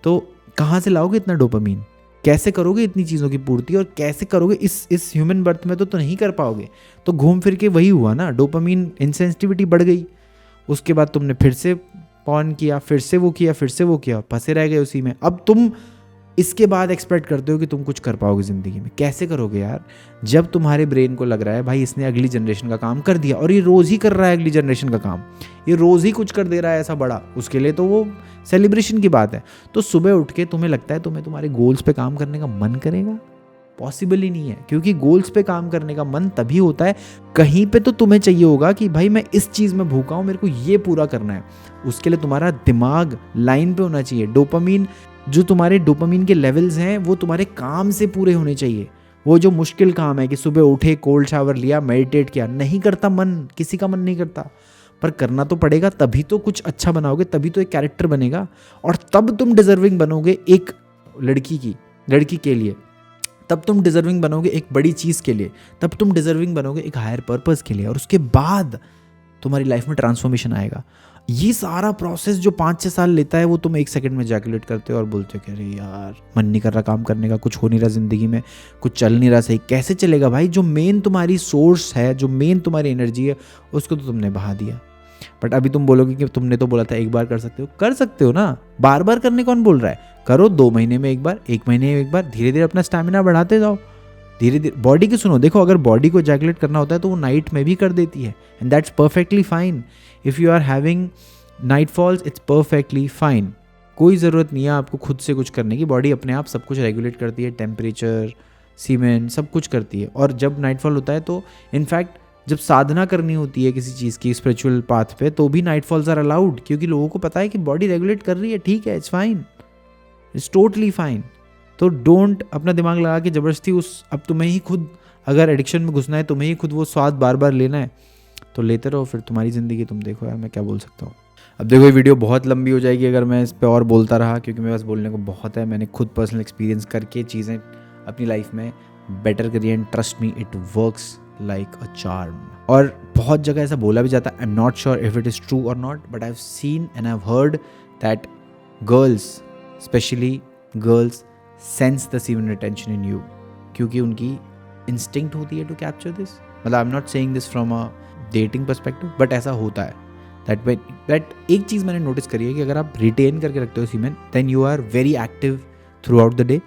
तो कहाँ से लाओगे इतना डोपामीन? कैसे करोगे इतनी चीज़ों की पूर्ति, और कैसे करोगे इस ह्यूमन बर्थ में? तो नहीं कर पाओगे। तो घूम फिर के वही हुआ ना, डोपामीन इंसेंसिटिविटी बढ़ गई। उसके बाद तुमने फिर से पॉर्न किया, फिर से वो किया, फंसे रह गए उसी में। अब तुम इसके बाद एक्सपेक्ट करते हो कि तुम कुछ कर पाओगे ज़िंदगी में। कैसे करोगे यार, जब तुम्हारे ब्रेन को लग रहा है भाई इसने अगली जनरेशन का काम कर दिया, और ये रोज़ ही कर रहा है अगली जनरेशन का काम, ये रोज़ ही कुछ कर दे रहा है ऐसा बड़ा, उसके लिए तो वो सेलिब्रेशन की बात है। तो सुबह उठ के तुम्हें लगता है तुम्हें तुम्हारे गोल्स पे काम करने का मन करेगा? पॉसिबल ही नहीं है, क्योंकि गोल्स पे काम करने का मन तभी होता है, कहीं पे तो तुम्हें चाहिए होगा कि भाई मैं इस चीज़ में भूखा हूँ, मेरे को ये पूरा करना है। उसके लिए तुम्हारा दिमाग लाइन पे होना चाहिए। डोपामीन, जो तुम्हारे डोपामीन के लेवल्स हैं वो तुम्हारे काम से पूरे होने चाहिए। वो जो मुश्किल काम है कि सुबह उठे, कोल्ड शावर लिया, मेडिटेट किया, नहीं करता मन, किसी का मन नहीं करता, पर करना तो पड़ेगा, तभी तो कुछ अच्छा बनाओगे, तभी तो एक कैरेक्टर बनेगा, और तब तुम डिजर्विंग बनोगे एक लड़की के लिए, तब तुम डिजर्विंग बनोगे एक बड़ी चीज़ के लिए, तब तुम डिजर्विंग बनोगे एक हायर पर्पस के लिए, और उसके बाद तुम्हारी लाइफ में ट्रांसफॉर्मेशन आएगा। ये सारा प्रोसेस जो 5-6 साल लेता है, वो तुम 1 सेकंड में इजैकुलेट करते हो और बोलते हो कि अरे यार मन नहीं कर रहा काम करने का, कुछ हो नहीं रहा ज़िंदगी में, कुछ चल नहीं रहा सही। कैसे चलेगा भाई? जो मेन तुम्हारी सोर्स है, जो मेन तुम्हारी एनर्जी है, उसको तो तुमने बहा दिया। बट अभी तुम बोलोगे कि तुमने तो बोला था एक बार कर सकते हो ना, बार बार करने कौन बोल रहा है? करो 2 महीने में एक बार, 1 महीने में एक बार, धीरे धीरे अपना स्टैमिना बढ़ाते जाओ, धीरे धीरे बॉडी की सुनो। देखो, अगर बॉडी को इजैकुलेट करना होता है तो वो नाइट में भी कर देती है, and that's perfectly fine. If you are having night falls, it's perfectly fine. कोई ज़रूरत नहीं है आपको खुद से कुछ करने की, बॉडी अपने आप सब कुछ रेगुलेट करती है, टेम्परेचर, सीमेंट, सब कुछ करती है। और जब नाइटफॉल होता है तो इनफैक्ट जब साधना करनी होती है किसी चीज़ की स्पिरिचुअल पाथ पे, तो भी नाइटफॉल्स आर अलाउड, क्योंकि लोगों को पता है कि बॉडी रेगुलेट कर रही है, ठीक है, it's fine, it's totally fine. तो डोंट अपना दिमाग लगा के ज़बरदस्ती अब तुम्हें ही खुद, अगर एडिक्शन में घुसना है, तुम्हें ही खुद वो स्वाद बार बार लेना है, तो लेते रहो, फिर तुम्हारी ज़िंदगी तुम देखो यार, मैं क्या बोल सकता हूँ। अब देखो ये वीडियो बहुत लंबी हो जाएगी अगर मैं इस पे और बोलता रहा, क्योंकि मेरे पास बोलने को बहुत है। मैंने खुद पर्सनल एक्सपीरियंस करके चीज़ें अपनी लाइफ में बेटर करी and trust me it works like a charm. और बहुत जगह ऐसा बोला भी जाता है, I am not sure if it is true और not, but I have seen and I have heard that girls, specially girls, sense the semen retention in you, क्योंकि उनकी इंस्टिंक्ट होती है टू कैप्चर दिस। मतलब I am not saying this from a dating perspective, but ऐसा होता है दैट एक चीज़ मैंने नोटिस करी है कि अगर आप रिटेन करके रखते हो semen, then you are very active throughout the day.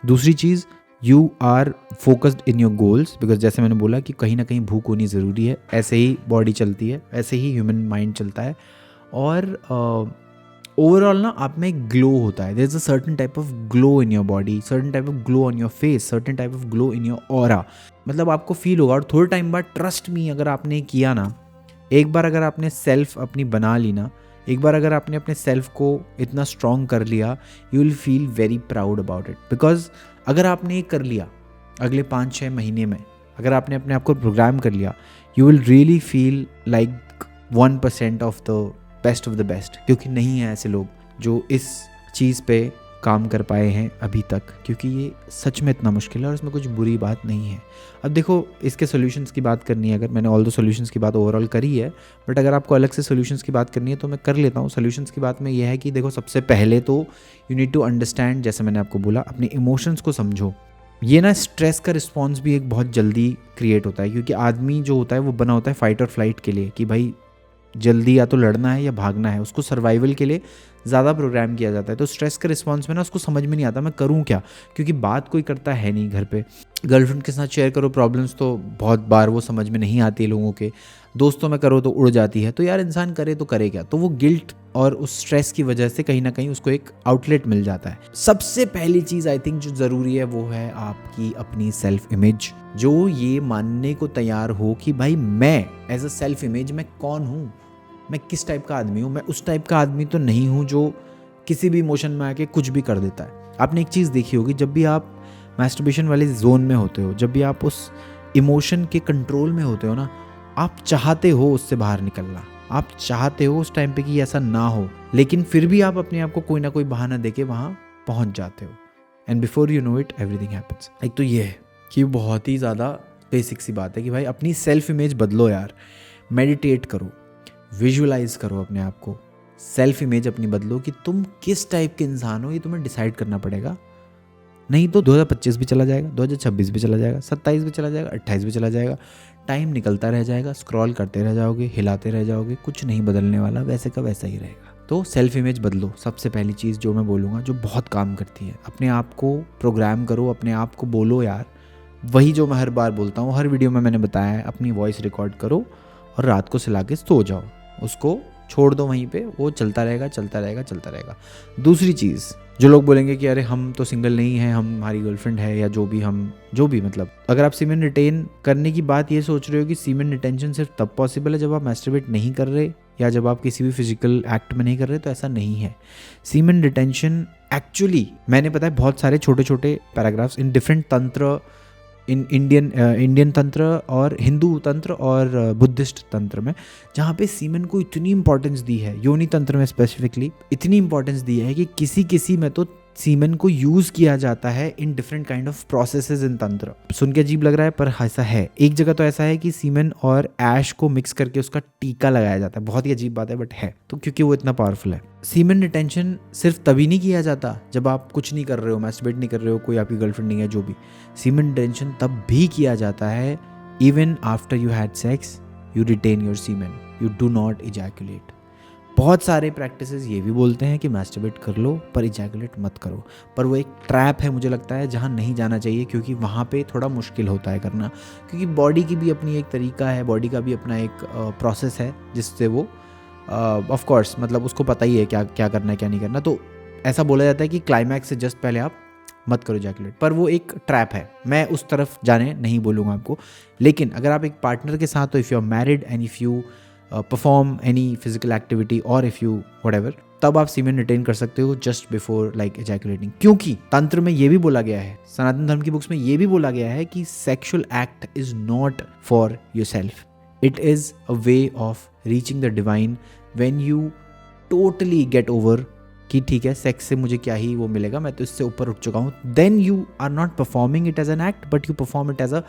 दूसरी चीज़, you are focused in your goals, because जैसे मैंने बोला कि कहीं ना कहीं भूख होनी ज़रूरी है, ऐसे ही बॉडी चलती है, ऐसे ही ह्यूमन माइंड चलता है। और ओवरऑल ना आप में एक ग्लो होता है, there is a certain type of glow in your body, certain type of glow on your face, certain type of glow in your aura. मतलब आपको फील होगा, और थोड़े टाइम बाद ट्रस्ट मी, अगर आपने किया ना, एक बार अगर आपने सेल्फ अपनी बना ली ना, एक बार अगर आपने अपने सेल्फ को इतना स्ट्रॉन्ग कर लिया, you will feel very proud about it. Because अगर आपने ये कर लिया अगले 5-6 महीने में, अगर आपने अपने आप को प्रोग्राम कर लिया, you will really feel like 1% of the best of the best. क्योंकि नहीं है ऐसे लोग जो इस चीज़ पे काम कर पाए हैं अभी तक, क्योंकि ये सच में इतना मुश्किल है और इसमें कुछ बुरी बात नहीं है। अब देखो, इसके सॉल्यूशंस की बात करनी है, अगर मैंने ऑल द सॉल्यूशंस की बात ओवरऑल करी है, बट अगर आपको अलग से सॉल्यूशंस की बात करनी है तो मैं कर लेता हूँ। सॉल्यूशंस की बात में यह है कि देखो, सबसे पहले तो यू नीड टू अंडरस्टैंड, जैसे मैंने आपको बोला, अपने इमोशंस को समझो। ये ना स्ट्रेस का रिस्पॉन्स भी एक बहुत जल्दी क्रिएट होता है, क्योंकि आदमी जो होता है वो बना होता है फाइट और फ्लाइट के लिए, कि भाई जल्दी या तो लड़ना है या भागना है, उसको सर्वाइवल के लिए ज़्यादा प्रोग्राम किया जाता है। तो स्ट्रेस के रिस्पॉन्स में ना उसको समझ में नहीं आता मैं करूँ क्या, क्योंकि बात कोई करता है नहीं घर पे। गर्लफ्रेंड के साथ शेयर करो प्रॉब्लम्स तो बहुत बार वो समझ में नहीं आती है लोगों के, दोस्तों में करो तो उड़ जाती है। तो यार इंसान करे तो करे क्या, तो वो गिल्ट और उस स्ट्रेस की वजह से कहीं ना कहीं उसको एक आउटलेट मिल जाता है। सबसे पहली चीज़ आई थिंक जो ज़रूरी है वो है आपकी अपनी सेल्फ इमेज, जो ये मानने को तैयार हो कि भाई मैं एज अ सेल्फ इमेज मैं कौन हूँ, मैं किस टाइप का आदमी हूँ। मैं उस टाइप का आदमी तो नहीं हूँ जो किसी भी इमोशन में आके कुछ भी कर देता है। आपने एक चीज़ देखी होगी, जब भी आप मैस्टरबेशन वाले जोन में होते हो, जब भी आप उस इमोशन के कंट्रोल में होते हो ना, आप चाहते हो उससे बाहर निकलना, आप चाहते हो उस टाइम पे कि ऐसा ना हो, लेकिन फिर भी आप अपने आप को कोई ना कोई बहाना देके वहाँ पहुँच जाते हो, and before you know it everything happens. एक तो ये है कि बहुत ही ज़्यादा बेसिक सी बात है कि भाई अपनी सेल्फ इमेज बदलो यार, मेडिटेट करो, विजुअलाइज करो अपने आप को, सेल्फ इमेज अपनी बदलो कि तुम किस टाइप के इंसान हो, ये तुम्हें डिसाइड करना पड़ेगा। नहीं तो 2025 भी चला जाएगा, 2026 भी चला जाएगा, 27 भी चला जाएगा, 28 भी चला जाएगा, टाइम निकलता रह जाएगा, स्क्रॉल करते रह जाओगे, हिलाते रह जाओगे, कुछ नहीं बदलने वाला, वैसे का वैसा ही रहेगा। तो सेल्फ इमेज बदलो, सबसे पहली चीज़ जो मैं बोलूँगा, जो बहुत काम करती है। अपने आप को प्रोग्राम करो, अपने आप को बोलो यार, वही जो मैं हर बार बोलता हूँ, हर वीडियो में मैंने बताया है, अपनी वॉइस रिकॉर्ड करो और रात को सुला के सो जाओ, उसको छोड़ दो वहीं पे, वो चलता रहेगा चलता रहेगा चलता रहेगा। दूसरी चीज़, जो लोग बोलेंगे कि अरे हम तो सिंगल नहीं हैं, हमारी गर्लफ्रेंड है या जो भी मतलब, अगर आप सीमेन रिटेन करने की बात ये सोच रहे हो कि सीमेन रिटेंशन सिर्फ तब पॉसिबल है जब आप मैस्टरबेट नहीं कर रहे या जब आप किसी भी फिजिकल एक्ट में नहीं कर रहे, तो ऐसा नहीं है। सीमेन रिटेंशन एक्चुअली, मैंने पता है बहुत सारे छोटे छोटे पैराग्राफ्स इन डिफरेंट तंत्र, इन इंडियन तंत्र और हिंदू तंत्र और बुद्धिस्ट तंत्र में, जहाँ पे सीमेन को इतनी इंपॉर्टेंस दी है, योनि तंत्र में स्पेसिफिकली इतनी इंपॉर्टेंस दी है कि किसी में तो सीमेन को यूज़ किया जाता है in different kind of processes इन तंत्र। सुन के अजीब लग रहा है पर ऐसा है। एक जगह तो ऐसा है कि सीमेन और ऐश को मिक्स करके उसका टीका लगाया जाता है, बहुत ही अजीब बात है बट है, तो क्योंकि वो इतना पावरफुल है। सीमेन रिटेंशन सिर्फ तभी नहीं किया जाता जब आप कुछ नहीं कर रहे हो, मैस्टरबेट नहीं कर रहे हो, कोई आपकी गर्लफ्रेंड नहीं है, जो भी। सीमेन रिटेंशन तब भी किया जाता है even after you had sex, you retain your semen, you do not ejaculate. बहुत सारे प्रैक्टिसेस ये भी बोलते हैं कि मैस्टरबेट कर लो पर इजैकुलेट मत करो, पर वो एक ट्रैप है मुझे लगता है, जहाँ नहीं जाना चाहिए, क्योंकि वहाँ पे थोड़ा मुश्किल होता है करना, क्योंकि बॉडी की भी अपनी एक तरीका है, बॉडी का भी अपना एक प्रोसेस है जिससे वो ऑफ कोर्स मतलब उसको पता ही है क्या क्या करना है क्या नहीं करना। तो ऐसा बोला जाता है कि क्लाइमैक्स से जस्ट पहले आप मत करो इजैकुलेट, पर वो एक ट्रैप है, मैं उस तरफ जाने नहीं बोलूँगा आपको। लेकिन अगर आप एक पार्टनर के साथ हो, if you are married and if you perform any physical activity और इफ़ यू व्हाटएवर, तब आप सीमेन रिटेन कर सकते हो जस्ट बिफोर लाइक इजैकुलेटिंग। क्योंकि तंत्र में ये भी बोला गया है, सनातन धर्म की बुक्स में ये भी बोला गया है कि sexual act is not for your self, it is a way of reaching the divine when you totally get over कि ठीक है, सेक्स से मुझे क्या ही वो मिलेगा, मैं तो इससे ऊपर उठ चुका हूँ. Then you are not performing it as an act, but you perform it as a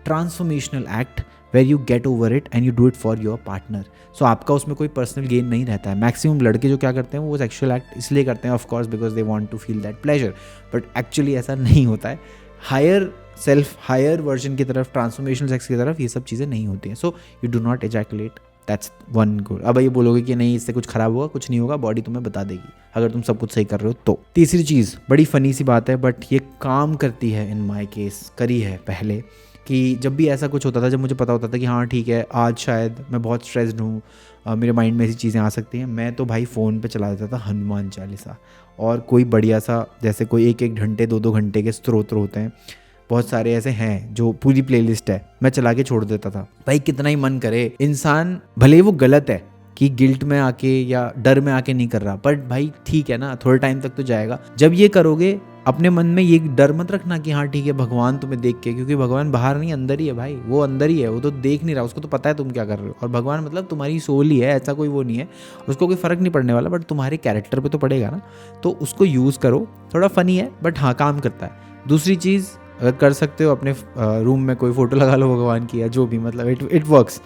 transformational act where you get over it and you do it for your partner. So आपका उसमें कोई पर्सनल गेन नहीं रहता है. मैक्सिमम लड़के जो क्या करते हैं वो सेक्शुअल एक्ट इसलिए करते हैं, of course because they want to feel that pleasure, but actually ऐसा नहीं होता है. हायर सेल्फ, हायर वर्जन की तरफ, ट्रांसफॉर्मेशनल सेक्स की तरफ ये सब चीज़ें नहीं होती हैं. So you do not ejaculate, that's one good. अब ये बोलोगे कि नहीं इससे कुछ खराब होगा, कुछ नहीं होगा, बॉडी तुम्हें बता देगी अगर तुम सब कुछ सही कर रहे हो तो. तीसरी चीज़ बड़ी फनी सी बात है बट ये काम करती है, इन माय केस करी है पहले, कि जब भी ऐसा कुछ होता था, जब मुझे पता होता था कि हाँ ठीक है आज शायद मैं बहुत स्ट्रेस्ड हूँ, मेरे माइंड में ऐसी चीज़ें आ सकती हैं, मैं तो भाई फ़ोन पे चला देता था हनुमान चालीसा, और कोई बढ़िया सा, जैसे कोई 1-1 घंटे 2-2 घंटे के स्तोत्र होते हैं, बहुत सारे ऐसे हैं जो पूरी प्लेलिस्ट है, मैं चला के छोड़ देता था. भाई कितना ही मन करे, इंसान भले वो गलत है कि गिल्ट में आके या डर में आके नहीं कर रहा, बट भाई ठीक है ना, थोड़े टाइम तक तो जाएगा. जब ये करोगे अपने मन में ये डर मत रखना कि हाँ ठीक है भगवान तुम्हें देख के, क्योंकि भगवान बाहर नहीं अंदर ही है भाई, वो अंदर ही है, वो तो देख नहीं रहा, उसको तो पता है तुम क्या कर रहे हो. और भगवान मतलब तुम्हारी सोल ही है, ऐसा कोई वो नहीं है, उसको कोई फ़र्क नहीं पड़ने वाला, बट तुम्हारे कैरेक्टर पे तो पड़ेगा ना. तो उसको यूज़ करो, थोड़ा फ़नी है बट हाँ काम करता है. दूसरी चीज़, अगर कर सकते हो अपने रूम में कोई फ़ोटो लगा लो भगवान की या जो भी, मतलब it works,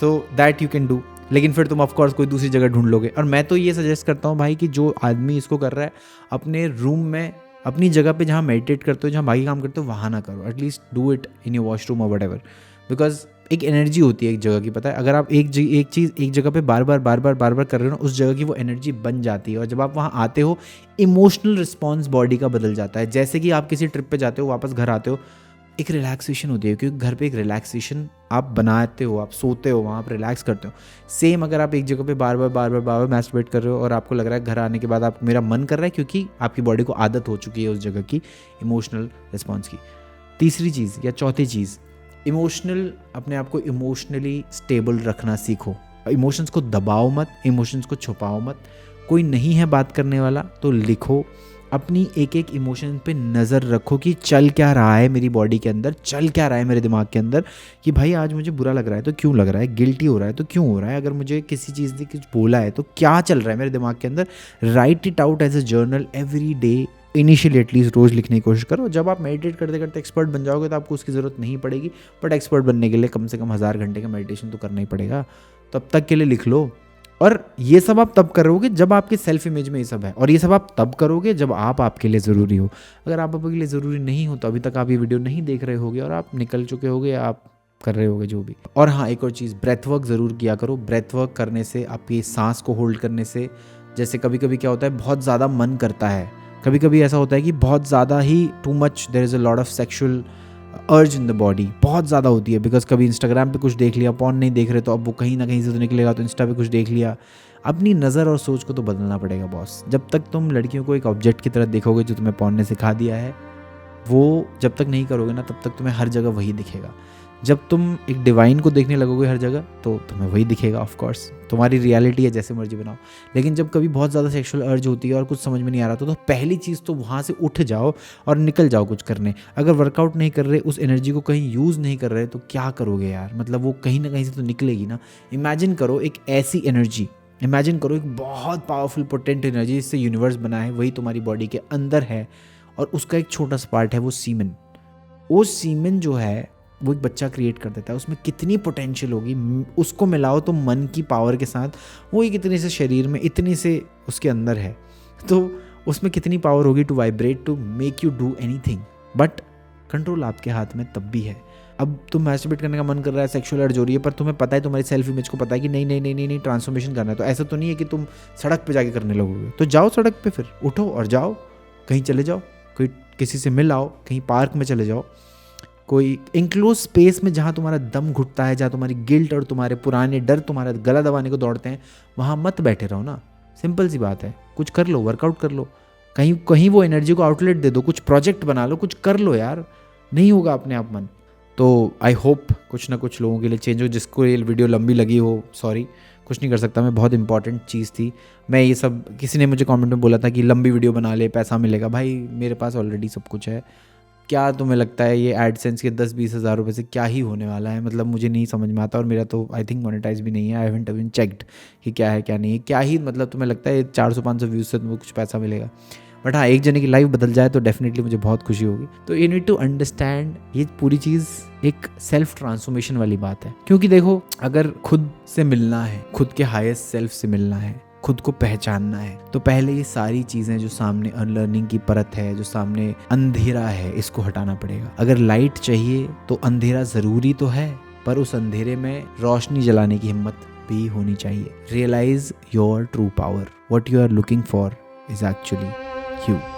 so that you can do. लेकिन फिर तुम ऑफकोर्स कोई दूसरी जगह ढूंढ लोगे. और मैं तो ये सजेस्ट करता हूँ भाई कि जो आदमी इसको कर रहा है अपने रूम में, अपनी जगह पे जहाँ मेडिटेट करते हो, जहाँ बाकी काम करते हो, वहाँ ना करो. At least do it in your washroom और वट एवर, बिकॉज एक एनर्जी होती है एक जगह की, पता है. अगर आप एक चीज़ एक जगह पे बार बार कर रहे हो ना, उस जगह की वो एनर्जी बन जाती है, और जब आप वहाँ आते हो इमोशनल रिस्पॉन्स बॉडी का बदल जाता है. जैसे कि आप किसी ट्रिप पे जाते हो, वापस घर आते हो, एक रिलैक्सेशन होती है, क्योंकि घर पे एक रिलैक्सेशन आप बनाते हो, आप सोते हो वहाँ, आप रिलैक्स करते हो. सेम अगर आप एक जगह पे बार बार मैस्टरबेट कर रहे हो और आपको लग रहा है घर आने के बाद आप मेरा मन कर रहा है, क्योंकि आपकी बॉडी को आदत हो चुकी है उस जगह की इमोशनल रिस्पॉन्स की. तीसरी चीज़ या चौथी चीज़, इमोशनल, अपने आप को इमोशनली स्टेबल रखना सीखो. इमोशंस को दबाओ मत, इमोशंस को छुपाओ मत. कोई नहीं है बात करने वाला तो लिखो, अपनी एक एक इमोशन पे नज़र रखो कि चल क्या रहा है मेरी बॉडी के अंदर, चल क्या रहा है मेरे दिमाग के अंदर, कि भाई आज मुझे बुरा लग रहा है तो क्यों लग रहा है, गिल्टी हो रहा है तो क्यों हो रहा है, अगर मुझे किसी चीज़ ने कुछ बोला है तो क्या चल रहा है मेरे दिमाग के अंदर. Write it out as a journal every day. Initially at least रोज़ लिखने की कोशिश करो. जब आप मेडिटेट करते करते एक्सपर्ट बन जाओगे तो आपको उसकी ज़रूरत नहीं पड़ेगी, बट एक्सपर्ट बनने के लिए कम से कम 1000 घंटे का मेडिटेशन तो करना ही पड़ेगा. तब तक के लिए लिख लो. और ये सब आप तब करोगे जब आपके सेल्फ इमेज में ये सब है, और ये सब आप तब करोगे जब आप आपके लिए ज़रूरी हो. अगर आप आपके लिए ज़रूरी नहीं हो तो अभी तक आप ये वीडियो नहीं देख रहे होगे, और आप निकल चुके होगे, आप कर रहे होगे जो भी. और हाँ, एक और चीज़, ब्रेथ वर्क ज़रूर किया करो. ब्रेथ वर्क करने से, आपकी सांस को होल्ड करने से, जैसे कभी कभी क्या होता है, बहुत ज़्यादा मन करता है, कभी कभी ऐसा होता है कि बहुत ज़्यादा ही too much, there is a lot of sexual urge in the body, बहुत ज़्यादा होती है. बिकॉज कभी इंस्टाग्राम पे कुछ देख लिया, पॉर्न नहीं देख रहे तो अब वो कहीं ना कहीं से तो निकलेगा, तो इंस्टा पे कुछ देख लिया. अपनी नज़र और सोच को तो बदलना पड़ेगा बॉस. जब तक तुम लड़कियों को एक ऑब्जेक्ट की तरह देखोगे जो तुम्हें पॉर्न ने सिखा दिया है, वो जब तक नहीं करोगे ना, तब तक तुम्हें हर जगह वही दिखेगा. जब तुम एक डिवाइन को देखने लगोगे हर जगह, तो तुम्हें वही दिखेगा. ऑफ कोर्स तुम्हारी रियलिटी है, जैसे मर्जी बनाओ. लेकिन जब कभी बहुत ज़्यादा सेक्सुअल अर्ज होती है और कुछ समझ में नहीं आ रहा, तो पहली चीज़ तो वहाँ से उठ जाओ और निकल जाओ कुछ करने. अगर वर्कआउट नहीं कर रहे, उस एनर्जी को कहीं यूज़ नहीं कर रहे, तो क्या करोगे यार. मतलब वो कहीं ना कहीं से तो निकलेगी ना. इमेजिन करो एक ऐसी एनर्जी, इमेजिन करो एक बहुत पावरफुल पोटेंट एनर्जी जिससे यूनिवर्स बना है, वही तुम्हारी बॉडी के अंदर है, और उसका एक छोटा सा पार्ट है वो सीमेन. वो सीमेन जो है वो एक बच्चा क्रिएट कर देता है. उसमें कितनी पोटेंशियल होगी, उसको मिलाओ तो मन की पावर के साथ, वो एक इतने से शरीर में, इतने से उसके अंदर है, तो उसमें कितनी पावर होगी to vibrate, to make you do anything. But control आपके हाथ में तब भी है. अब तुम मैस्टरबेट करने का मन कर रहा है, सेक्सुअल अर्ज हो रही है, पर तुम्हें पता है, तुम्हारी सेल्फ इमेज को पता है कि नहीं नहीं नहीं नहीं नहीं ट्रांसफॉर्मेशन करना है. तो ऐसा तो नहीं है कि तुम सड़क पे जाके करने लगोगे. तो जाओ सड़क पे, फिर उठो और जाओ, कहीं चले जाओ, कोई किसी से मिल आओ, कहीं पार्क में चले जाओ, कोई इंक्लोज स्पेस में जहाँ तुम्हारा दम घुटता है, जहाँ तुम्हारी गिल्ट और तुम्हारे पुराने डर तुम्हारा गला दबाने को दौड़ते हैं, वहाँ मत बैठे रहो ना. सिंपल सी बात है. कुछ कर लो, वर्कआउट कर लो, कहीं कहीं वो एनर्जी को आउटलेट दे दो, कुछ प्रोजेक्ट बना लो, कुछ कर लो यार. नहीं होगा अपने आप मन. तो आई होप कुछ ना कुछ लोगों के लिए चेंज हो. जिसको ये वीडियो लंबी लगी हो, सॉरी, कुछ नहीं कर सकता मैं. बहुत इंपॉर्टेंट चीज़ थी. मैं ये सब, किसी ने मुझे कमेंट में बोला था कि लंबी वीडियो बना ले, पैसा मिलेगा. भाई मेरे पास ऑलरेडी सब कुछ है, क्या तुम्हें लगता है ये एडसेंस के 10-20 हज़ार रुपये से क्या ही होने वाला है? मतलब मुझे नहीं समझ में आता, और मेरा तो आई थिंक मोनेटाइज भी नहीं है। आई हैवंट इवन चेक्ड कि क्या है क्या नहीं है। क्या ही मतलब तुम्हें लगता है 400-500 व्यूज़ से तुम्हें कुछ पैसा मिलेगा? बट हाँ, एक जने की लाइफ बदल जाए तो डेफिनेटली मुझे बहुत खुशी होगी। तो यू नीड टू अंडरस्टैंड, ये पूरी चीज़ एक सेल्फ ट्रांसफॉर्मेशन वाली बात है। क्योंकि देखो, अगर खुद से मिलना है, खुद के हाईएस्ट सेल्फ से मिलना है, खुद को पहचानना है, तो पहले ये सारी चीज़ें जो सामने अनलर्निंग की परत है, जो सामने अंधेरा है, इसको हटाना पड़ेगा। अगर लाइट चाहिए तो अंधेरा ज़रूरी तो है, पर उस अंधेरे में रोशनी जलाने की हिम्मत भी होनी चाहिए। Realise your true power, what you are looking for is actually you.